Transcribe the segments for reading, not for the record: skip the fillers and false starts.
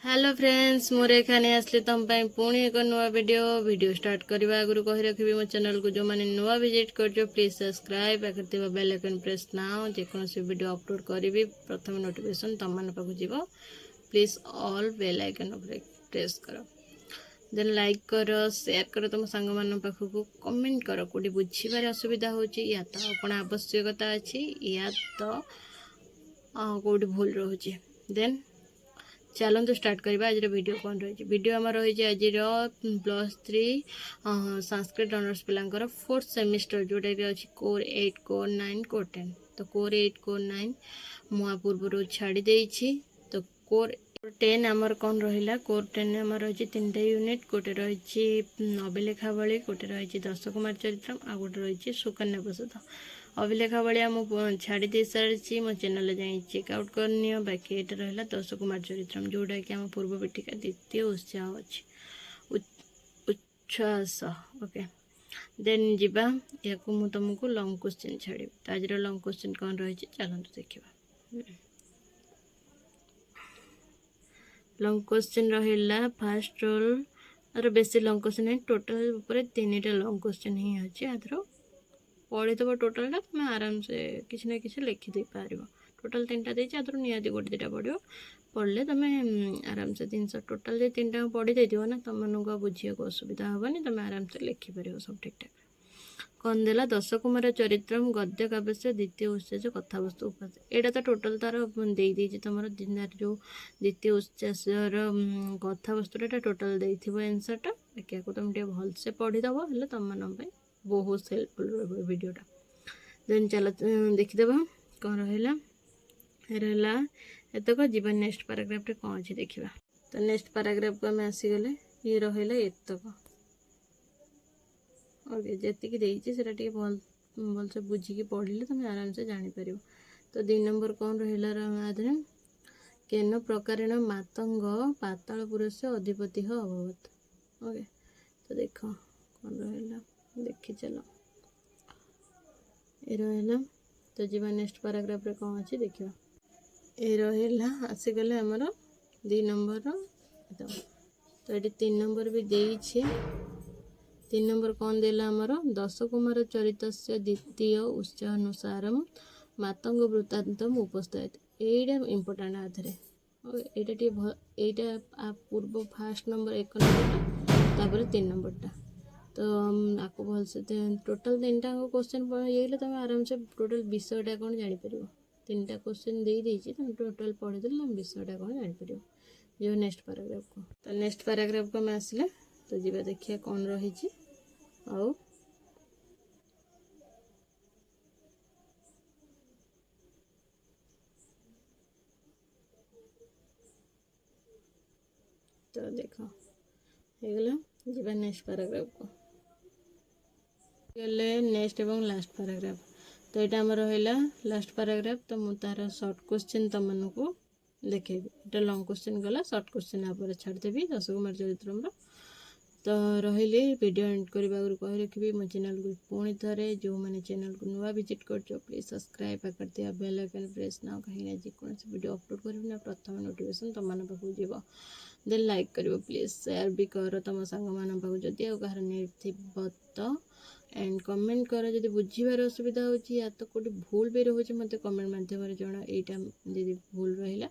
Hello friends मोर एखाने आसले तुम पुणी एक नुआ वीडियो स्टार्ट करने आगु कही रखी मो चैनल को जो मैंने नुआ विजिट कर प्लीज सब्सक्राइब आखिर बेल आइकन प्रेस नाउ जेकोसी वीडियो अपलोड करी प्रथम नोटिफिकेशन तुम मान पाक जीव please all bell icon press कर देन लाइक कर शेयर कर तुम सांग मान पाखक कमेंट कर कौटी बुझीबार असुविधा होची या तो कौन आवश्यकता अच्छी या तो कौटी भूल रोचे देन चलते स्टार्ट करवा आज वीडियो कौन रही वीडियो आम रही आज +3 संस्कृत ऑनर्स पिलांकर 4th सेमिस्टर जोटा कि अच्छी कोर 8 कोर 9 कोर 10 तो कोर 8 कोर 9 मुआ पूर्व छाड़ी देछि तो कोर 10 आमर कौन रहा कोर 10 आम रही 3टा यूनिट गोटे रही अभिलेखावली गोटे रही 10 कुमार चरित्रम आ गोटे रही सुकन्या प्रसाद अभिलेखावली आम छाड़ी दे सारी मो चैनल जाए चेकआउट करनी बाकी ये रहा 10 कुमार चरित्रम जोटा कि आम पूर्व पीठिका द्वितीय उत्साह अच्छी उच्छ्वास ओके देन जीवा या तुमको लंग क्वेश्चन छाड़ी तो आज लंग क्वेश्चन कौन रही चलते देखा लंग क्वेश्चन रहा फास्ट रोल और बेसी लंग क्वेश्चन है टोटल 3टा लंग क्वेश्चन ही अच्छे आधर पढ़ीदेव टोटालटा तुम आराम से किसी ना किसी लिखिदे पार टोटाल 3टा देती आधर निहाती गोटे 2टा पढ़ो पढ़ले तुम आराम से 300 टोटाल जो 3टा पढ़ी देव ना तुम मानक बुझे असुविधा हेनी तुम आराम से लिखिपर सब ठीक ठाक कौन देला 10 कुमार चरित्रम गद्य काव्य से द्वितीय उच्चास कथावस्तु उपास यहाँ तो टोटाल तार दे तुम जो द्वितीय उच्चासर कथावस्तुटा टोटाल देव एनसरटा बाकी तुम भलसे पढ़ीदेव हेल्ले तुम मान बहुत हेल्पफुल रहा वीडियोटा देन चल देखीदे कौन रहा एतक जीवन नेक्स्ट पैराग्राफ कौन अच्छे देखा तो नेक्स्ट पैराग्राफ को आम आसीगले ये रहा एतक ओके जी देती भल भलसे बुझिकी पढ़ले तुम आराम से जापर तो 2 नंबर कौन रहा केन प्रकारेण मातंग पातालपुर से अधिपति अभवत ओके तो देख कौन रहा देखी चलो ये रहा तो जीवा नेक्स्ट पैराग्राफ कौन अच्छे देखा ये रहा आसीगले आमर 2 नंबर तो ये 3 नंबर भी देछे 3 नंबर कौन देला आमर 10 कुमार चरित द्वितीय उत्साहानुसार मातंग वृत्तांतम उपस्थित यहीटा इम्पोर्टाट आधे यहाँ पूर्व फास्ट नंबर 1 नंबर 3 नंबरटा तो आपको भलसे टोटाल 3टा क्वेश्चन ये तुम आराम से टोटाल विषयटा कौन जापर 3टा क्वेश्चन देती तुम टोटाल पढ़ीदे तुम विषयटा कौन जापर जो नेक्स्ट पैराग्राफ को तो नेक्स्ट पैराग्राफ को आम आसले तो जी देखिए कौन रही आओ तो देखो होगला जी नेक्स्ट पैराग्राफ को नेक्स्ट एवं लास्ट पैराग्राफ तो यहाँ आम रहा लास्ट पैराग्राफ तो मुझे तार सर्ट क्वेश्चन तुम मानक देखेबी ये लंग क्वेश्चन गला सर्ट क्वेश्चन आप छाड़देवी 10 कुमार चरित्रम तो रही वीडियो एंड करने आगे कही रखी मो चैनल को पुणी थे जो मैंने चैनल को नुआ विजिट कर प्लीज सब्सक्राइब कर बेल आइकन प्रेस ना कहीं जेकोसी वीडियो अपलोड करी प्रथम नोटिफिकेशन तुम मान पाक जीव देन लाइक कर प्लीज शेयर भी कर तुम सांग मान पाक जदि कहार नेट तो एंड कमेंट कर जब बुझीबार असुविधा होची या तो कौटी भूल भी रोचे मत कमेंट माध्यम जना यहाँ दीदी भूल रहा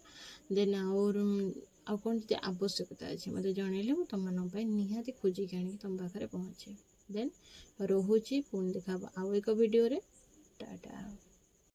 देन आउ कौन जी आवश्यकता अच्छे मत जनइले तुम मानी निहाती खोजिक आनी तुम पाखे पहुँचे देन रोचे पुणी देखा आउ एक वीडियो रे टाटा।